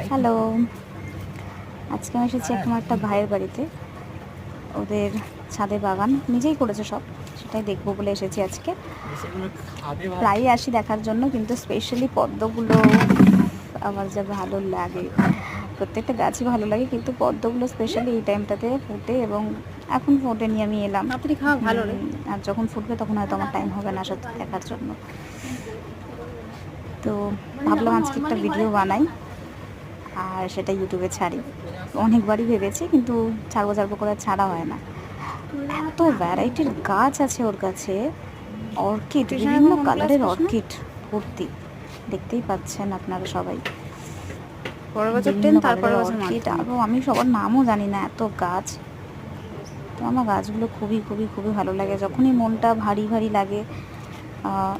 Hello, আজকে আমি এসেছি আমার একটা ভাইয়ের বাড়িতে। ওদের ছাদে বাগান নিজেই করেছে সব, সেটাই দেখবো বলে এসেছি আজকে। প্রায়ই আসি দেখার জন্য, কিন্তু স্পেশালি পদ্মগুলো আমার যা ভালো লাগে। প্রত্যেকটা গাছই ভালো লাগে, কিন্তু পদ্মগুলো স্পেশালি এই টাইমটাতে ফুটে, এবং এখন ফোটেনি, আমি এলাম। আপনি খাওয়া ভালো রে। আর যখন ফুটবে তখন হয়তো আমার টাইম হবে না সাথে দেখার জন্য। তো ভাবলাম আজকে একটা ভিডিও বানাই আর সেটা ইউটিউবে ছাড়ি। অনেকবারই ভেবেছি, কিন্তু ছাড়বো ছাড়বো করে ছাড়া হয় না। এত ভ্যারাইটির গাছ আছে ওর কাছে, অর্কিড, বিভিন্ন কালারের অর্কিড ভর্তি। দেখতেই পাচ্ছেন আপনারা সবাই, পরের বছর বিভিন্ন 10, কালারের তারপরের বছর অর্কিড। মাধ্যমিক। আরও আমি সবার নামও জানি না, এত গাছ। তো আমার গাছগুলো খুবই খুবই খুবই ভালো লাগে। যখনই মনটা ভারী ভারী লাগে,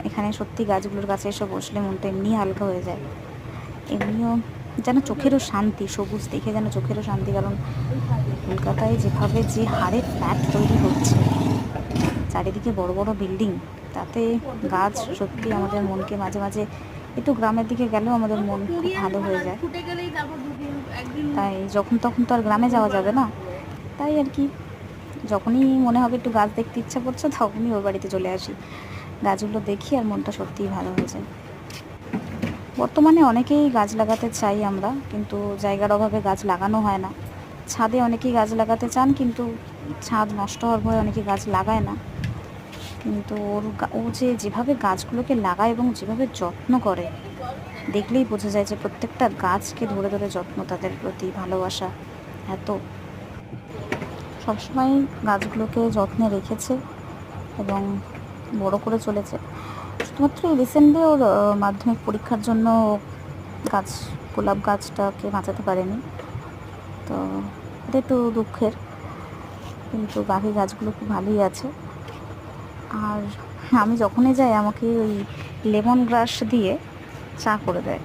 এখানে সত্যি গাছগুলোর কাছে এসে বসলে মনটা এমনি হালকা হয়ে যায়। এমনিও যেন চোখেরও শান্তি, সবুজ দেখে যেন চোখেরও শান্তি। কারণ কলকাতায় যেভাবে যে হারে ফ্ল্যাট তৈরি হচ্ছে, চারিদিকে বড় বড় বিল্ডিং, তাতে গাছ সত্যি আমাদের মনকে মাঝে মাঝে, একটু গ্রামের দিকে গেলেও আমাদের মন খুব ভালো হয়ে যায়। তাই যখন তখন তো আর গ্রামে যাওয়া যাবে না, তাই আর কি, যখনই মনে হবে একটু গাছ দেখতে ইচ্ছা করছে, তখনই ওর বাড়িতে চলে আসি। গাছগুলো দেখি আর মনটা সত্যিই ভালো হয়ে যায়। বর্তমানে অনেকেই গাছ লাগাতে চাই আমরা, কিন্তু জায়গার অভাবে গাছ লাগানো হয় না। ছাদে অনেকেই গাছ লাগাতে চান, কিন্তু ছাদ নষ্ট হওয়ার ভয়ে অনেকে গাছ লাগায় না। কিন্তু ও যে যেভাবে গাছগুলোকে লাগায় এবং যেভাবে যত্ন করে, দেখলেই বোঝা যায় যে প্রত্যেকটা গাছকে ধরে ধরে যত্ন, তাদের প্রতি ভালোবাসা এত। সবসময় গাছগুলোকে যত্নে রেখেছে এবং বড় করে চলেছে। শুধুমাত্র রিসেন্টলি ওর মাধ্যমিক পরীক্ষার জন্য গাছ, গোলাপ গাছটাকে বাঁচাতে পারেনি, তো এটা একটু দুঃখের। কিন্তু বাকি গাছগুলো খুব ভালোই আছে। আর আমি যখনই যাই আমাকে ওই লেমন গ্রাস দিয়ে চা করে দেয়,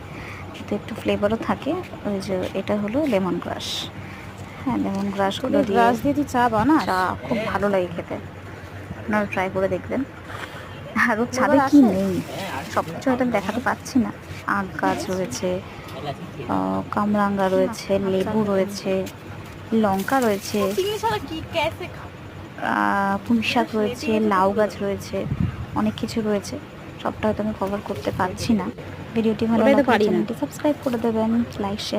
এতে একটু ফ্লেভারও থাকে। ওই যে এটা হলো লেমন গ্রাস। হ্যাঁ, লেমন গ্রাসগুলো তোদের দিয়ে গাছ দিয়ে তুই চা বানাস? চা খুব ভালো লাগে খেতে। আপনারা ট্রাই করে দেখবেন। আর ওর ছাদে ফ্লেভার কি আসে? নেই, সব কিছু হয়তো দেখাতে পাচ্ছি না। আখ গাছ রয়েছে, কামরাঙ্গা রয়েছে, লেবু রয়েছে, লঙ্কা রয়েছে, পুঁই শাক রয়েছে, লাউ গাছ রয়েছে, অনেক কিছু রয়েছে। সবটা হয়তো আমি কভার করতে পারছি না। ভিডিওটি ভালো ওটাই তো লাগলে পারি না। চ্যানেলটি সাবস্ক্রাইব করে দেবেন, লাইক শেয়ার